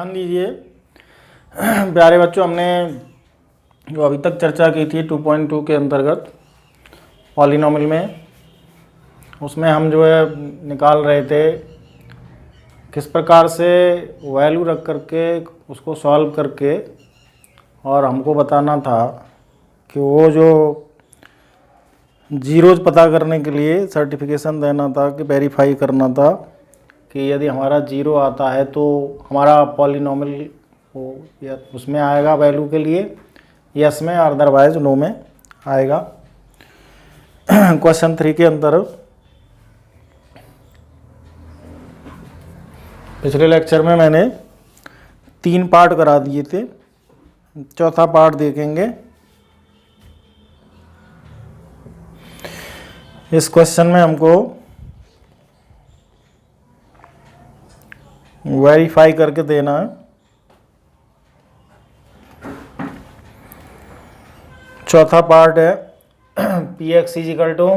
ध्यान दीजिए प्यारे बच्चों, हमने जो अभी तक चर्चा की थी 2.2 के अंतर्गत पॉलिनॉमियल में, उसमें हम जो है निकाल रहे थे किस प्रकार से वैल्यू रख करके उसको सॉल्व करके, और हमको बताना था कि वो जो जीरोज पता करने के लिए सर्टिफिकेशन देना था कि वेरीफाई करना था कि यदि हमारा जीरो आता है तो हमारा पॉलिनॉमियल वो या उसमें आएगा वैल्यू के लिए यस में, अदरवाइज नो में आएगा। क्वेश्चन 3 के अंदर पिछले लेक्चर में मैंने 3 पार्ट करा दिए थे, चौथा पार्ट देखेंगे। इस क्वेश्चन में हमको वेरीफाई करके देना है। चौथा पार्ट है P X is equal to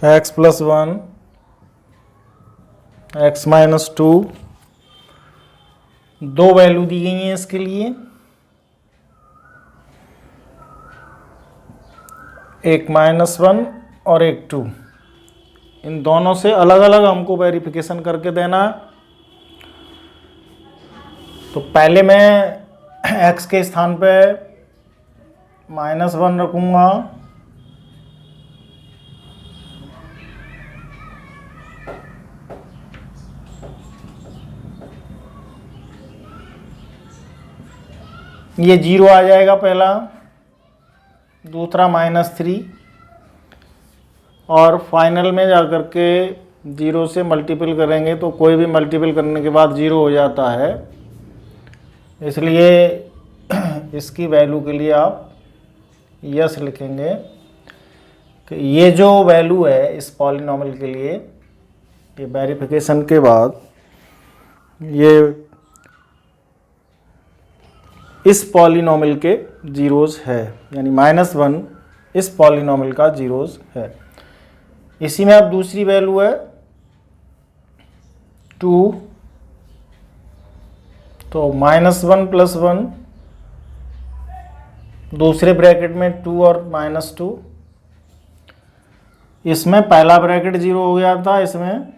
X plus 1 X minus 2। दो वैल्यू दी गई हैं इसके लिए, एक -1 और एक 2। इन दोनों से अलग अलग हमको वेरिफिकेशन करके देना है। तो पहले मैं x के स्थान पे -1 रखूँगा, ये 0 आ जाएगा पहला, दूसरा -3, और फाइनल में जाकर के 0 से मल्टीपल करेंगे तो कोई भी मल्टीपल करने के बाद 0 हो जाता है। इसलिए इसकी वैल्यू के लिए आप यस लिखेंगे कि ये जो वैल्यू है इस पॉलिनॉमियल के लिए, ये वेरिफिकेशन के बाद ये इस पॉलिनॉमियल के जीरोज है, यानी -1 इस पॉलिनॉमियल का जीरोज है। इसी में अब दूसरी वैल्यू है 2, तो -1 + 1, दूसरे ब्रैकेट में 2 और -2। इसमें पहला ब्रैकेट 0 हो गया था, इसमें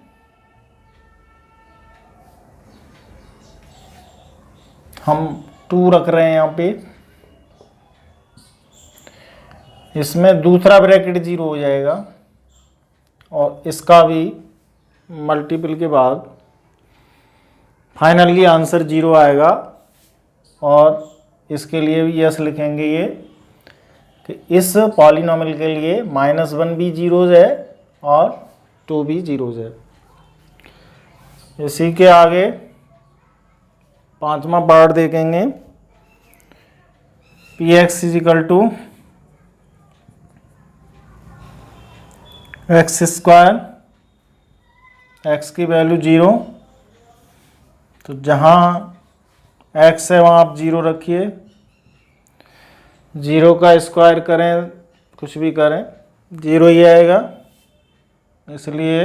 हम 2 रख रहे हैं यहाँ पे। इसमें दूसरा ब्रैकेट 0 हो जाएगा और इसका भी मल्टीपल के बाद फाइनली आंसर 0 आएगा। और इसके लिए भी यस लिखेंगे ये कि इस पॉलिनॉमियल के लिए -1 भी जीरोज है और 2 भी जीरोज है। इसी के आगे पांचवा पार्ट देखेंगे, P X is equal to X square, X की वैल्यू 0, तो जहाँ x है वहाँ आप 0 रखिए। 0 का स्क्वायर करें, कुछ भी करें, 0 ही आएगा। इसलिए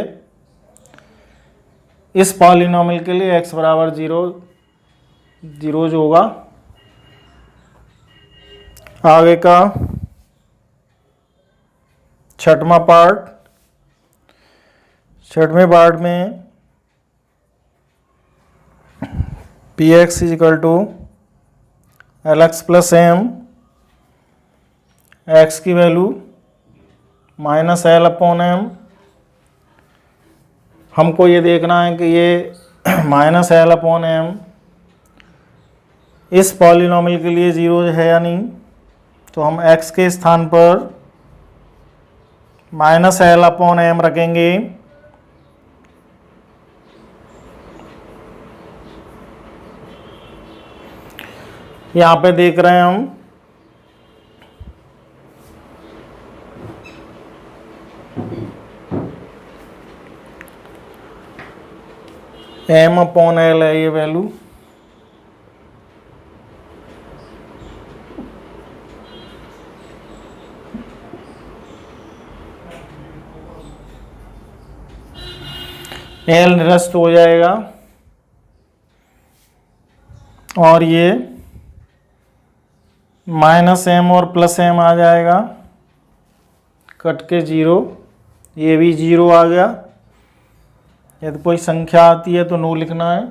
इस पॉलिनॉमियल के लिए x बराबर 0 जीरोज होगा। आगे का छठवां पार्ट, छठवें पार्ट में P X is equal to LX + M, x की वैल्यू -L/M। हमको ये देखना है कि ये -L/M इस पॉलिनॉमियल के लिए 0 है या नहीं। तो हम x के स्थान पर -L/M रखेंगे। यहाँ पे देख रहे हैं हम M/L है ये वैल्यू। एल निरस्त हो जाएगा और ये माइनस एम और प्लस एम आ जाएगा, कट के 0, ये भी 0 आ गया। यदि कोई संख्या आती है तो नो लिखना है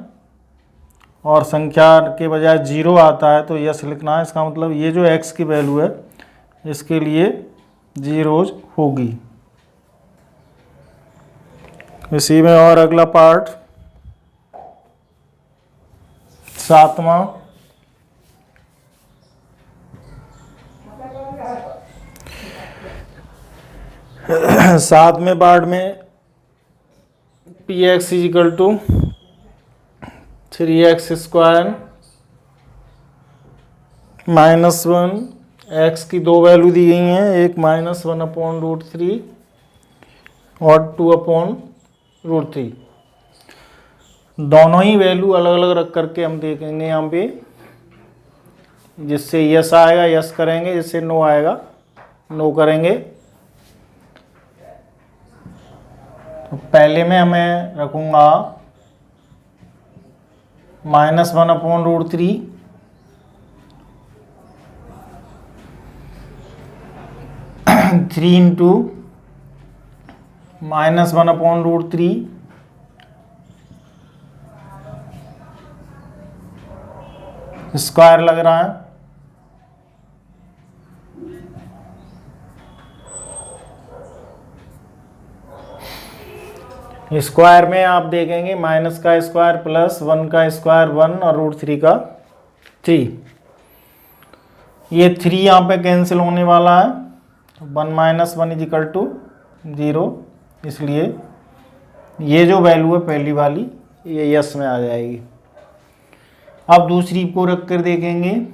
और संख्या के बजाय 0 आता है तो यस लिखना है। इसका मतलब ये जो x की वैल्यू है इसके लिए 0 होगी। इसी में और अगला पार्ट 7वां, सातवें पार्ट में P X is equal to 3x square -1, x की दो वैल्यू दी गई हैं, एक -1/√3 और 2/√3। दोनों ही वैल्यू अलग अलग रख करके हम देखेंगे यहाँ पे, जिससे यस आएगा यस करेंगे, जिससे नो आएगा नो करेंगे। तो पहले में हमें रखूँगा -1/√3 3 इंटू -1/√3 स्क्वायर लग रहा है, स्क्वायर में आप देखेंगे माइनस का स्क्वायर प्लस 1 का स्क्वायर 1 और √3 का 3। ये 3 यहाँ पे कैंसिल होने वाला है, 1 - 1 इज इक्वल टू 0, इसलिए ये जो वैल्यू है पहली वाली ये यस में आ जाएगी। अब दूसरी को रख कर देखेंगे,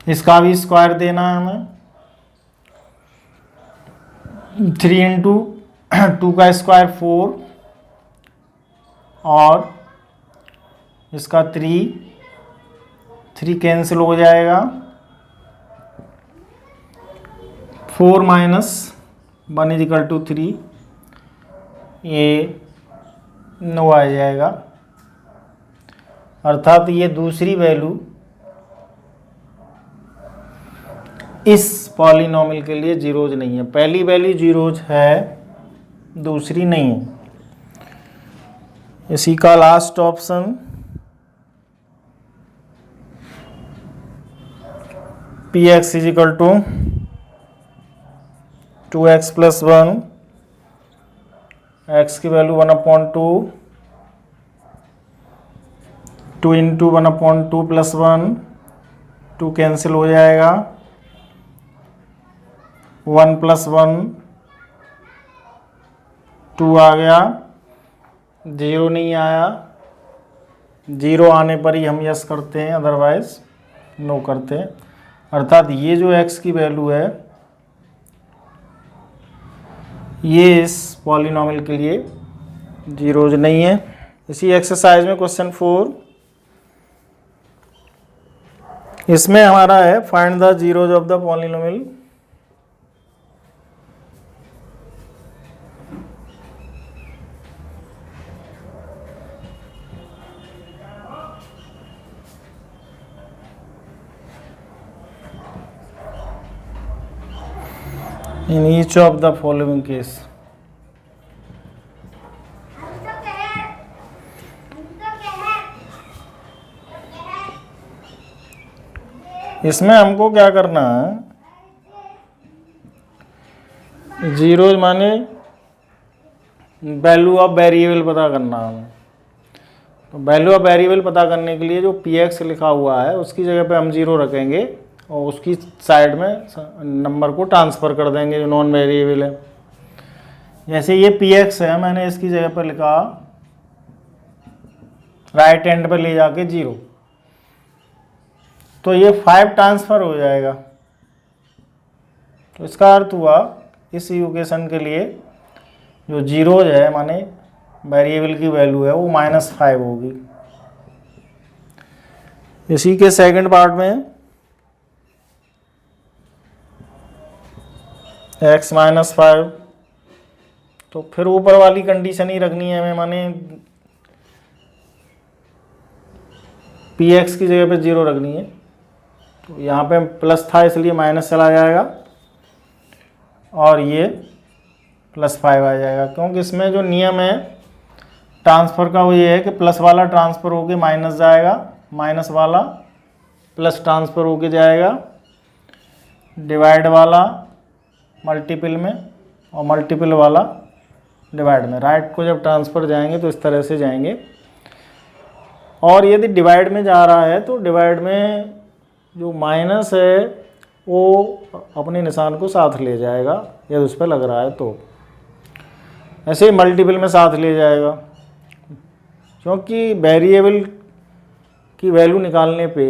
इसका भी स्क्वायर देना है हमें। 3 इंटू 2 का स्क्वायर 4 और इसका 3 कैंसिल हो जाएगा, 4 - 1 इज इक्वल टू 3, ये नो आ जाएगा। अर्थात ये दूसरी वैल्यू इस पॉलिनोमियल के लिए जीरोज नहीं है। पहली वैल्यू जीरोज है, दूसरी नहीं है। इसी का last option P X is equal to 2x + 1, x की वैल्यू 1/2, 2 इंटू 1/2 + 1, 2 कैंसिल हो जाएगा, 1 + 1 2 आ गया, 0 नहीं आया। 0 आने पर ही हम यस करते हैं, अदरवाइज नो करते हैं। अर्थात ये जो x की वैल्यू है ये इस पॉलिनोमियल के लिए जीरोज नहीं है। इसी एक्सरसाइज में क्वेश्चन 4, इसमें हमारा है find the zeros of the polynomial. in each of the following case। इसमें हमको क्या करना है, जीरो माने वैल्यू ऑफ वेरिएबल पता करना है। तो वैल्यू ऑफ वेरिएबल पता करने के लिए जो पी एक्स लिखा हुआ है उसकी जगह पे हम 0 रखेंगे और उसकी साइड में नंबर को ट्रांसफ़र कर देंगे जो नॉन वेरिएबल है। जैसे ये पी एक्स है, मैंने इसकी जगह पर लिखा राइट हैंड पर ले जाके 0, तो ये 5 ट्रांसफ़र हो जाएगा। तो इसका अर्थ हुआ इस इक्वेशन के लिए जो जीरोज है माने वेरिएबल की वैल्यू है वो -5 होगी। इसी के सेकंड पार्ट में x माइनस 5, तो फिर ऊपर वाली कंडीशन ही रखनी है हमें, माने px की जगह पे 0 रखनी है। तो यहाँ पे प्लस था इसलिए माइनस चला जाएगा और ये +5 आ जाएगा, क्योंकि इसमें जो नियम है ट्रांसफ़र का वो ये है कि प्लस वाला ट्रांसफ़र होके माइनस जाएगा, माइनस वाला प्लस ट्रांसफ़र होके जाएगा, डिवाइड वाला मल्टीपल में और मल्टीपल वाला डिवाइड में। राइट को जब ट्रांसफ़र जाएंगे तो इस तरह से जाएंगे। और यदि डिवाइड में जा रहा है तो डिवाइड में जो माइनस है वो अपने निशान को साथ ले जाएगा यदि उस पर लग रहा है तो। ऐसे ही मल्टीपल में साथ ले जाएगा, क्योंकि वेरिएबल की वैल्यू निकालने पे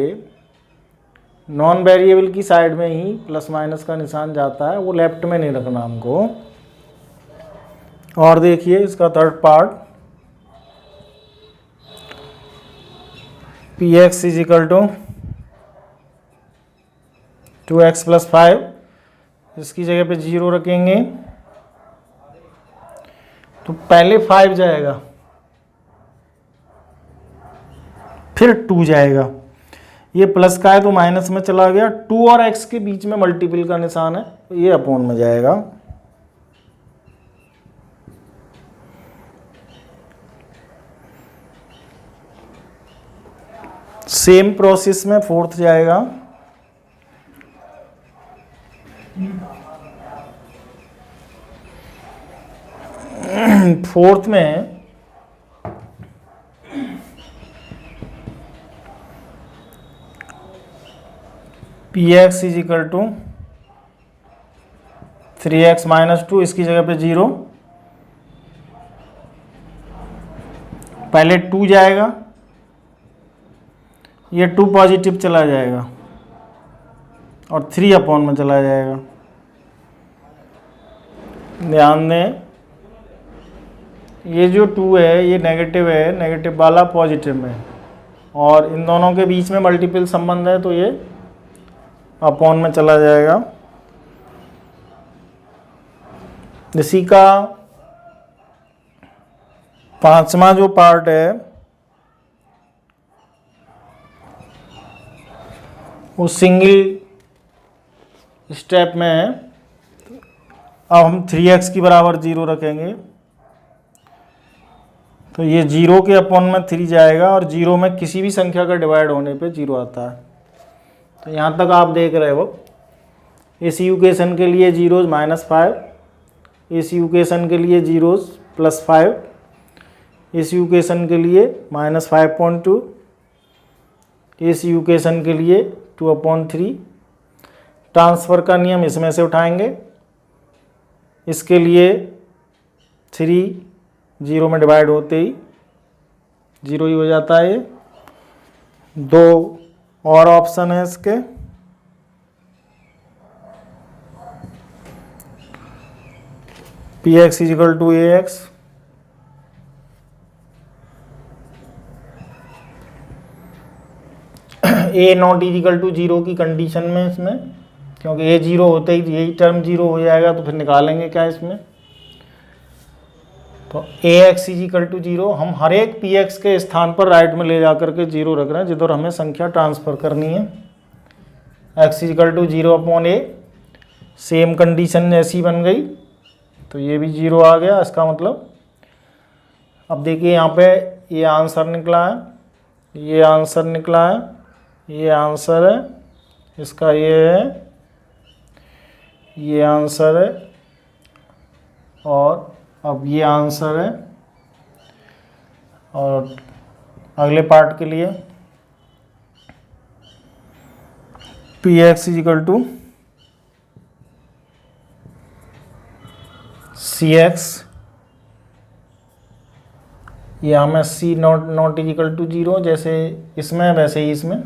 नॉन वेरिएबल की साइड में ही प्लस माइनस का निशान जाता है, वो लेफ्ट में नहीं रखना हमको। और देखिए इसका third part, px is equal to 2x + 5, इसकी जगह पे 0 रखेंगे तो पहले 5 जाएगा फिर 2 जाएगा। ये प्लस का है तो माइनस में चला गया, 2 और x के बीच में मल्टीपल का निशान है तो ये अपॉन में जाएगा। सेम प्रोसेस में फोर्थ जाएगा, फोर्थ में px is equal to 3x - 2, इसकी जगह पे 0, पहले 2 जाएगा, ये 2 पॉजिटिव चला जाएगा और 3 अपॉन में चला जाएगा। ध्यान दें ये जो 2 है ये नेगेटिव है, नेगेटिव वाला पॉजिटिव में, और इन दोनों के बीच में मल्टीपल संबंध है तो ये अपॉन में चला जाएगा। इसी का पांचवा जो पार्ट है वो सिंगल स्टेप में है। अब हम 3x की बराबर 0 रखेंगे तो ये 0 के अपॉन में 3 जाएगा और 0 में किसी भी संख्या का डिवाइड होने पे 0 आता है। तो यहाँ तक आप देख रहे हो, इस इक्वेशन के लिए 0 -5, इस इक्वेशन के लिए 0 +5, इस इक्वेशन के लिए -5.2, इस इक्वेशन के लिए 2/3। ट्रांसफ़र का नियम इसमें से उठाएंगे, इसके लिए 3 0 में डिवाइड होते ही 0 ही हो जाता है। 2 और ऑप्शन है इसके, px is equal to ax, a not is equal to 0 की कंडीशन में इसमें, क्योंकि a 0 होते ही यही टर्म 0 हो जाएगा तो फिर निकालेंगे क्या इसमें। तो ax इज इक्वल टू 0, हम हर एक px के स्थान पर राइट में ले जाकर के 0 रख रहे हैं जिधर हमें संख्या ट्रांसफ़र करनी है। x is equal to 0/a, same condition ऐसी बन गई तो ये भी 0 आ गया। इसका मतलब अब देखिए यहाँ पे ये आंसर निकला है, ये आंसर निकला है, ये आंसर है, इसका ये है, ये आंसर है और अब ये आंसर है। और अगले पार्ट के लिए px is equal to cx, यहाँ में c not is equal to 0, जैसे इसमें वैसे ही इसमें।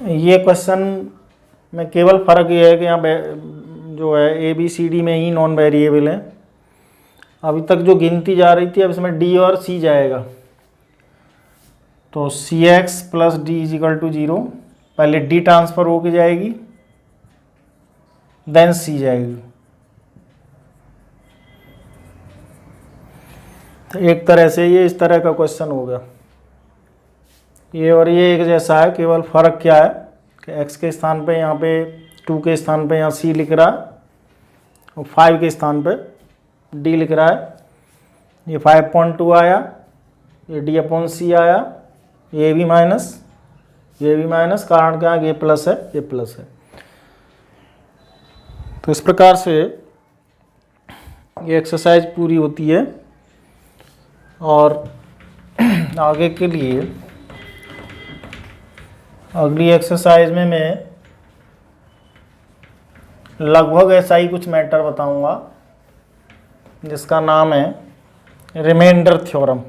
ये क्वेश्चन में केवल फ़र्क ये है कि यहाँ जो है ABCD में ही नॉन वेरिएबल है। अभी तक जो गिनती जा रही थी अब इसमें D और C जाएगा। तो C X plus D is equal to 0, पहले डी ट्रांसफ़र होके जाएगी देन सी जाएगी। तो एक तरह से ये इस तरह का क्वेश्चन हो गया। ये और ये एक जैसा है, केवल फ़र्क क्या है कि x के स्थान पे यहाँ पे 2 के स्थान पे यहाँ c लिख रहा है और 5 के स्थान पे d लिख रहा है। ये 5.2 आया, ये d अपॉन सी आया, ये भी माइनस, ये भी माइनस, कारण क्या है, ये प्लस है, ये प्लस है। तो इस प्रकार से ये एक्सरसाइज पूरी होती है। और आगे के लिए अगली एक्सरसाइज में मैं लगभग ऐसा ही कुछ मैटर बताऊंगा जिसका नाम है रिमाइंडर थ्योरम।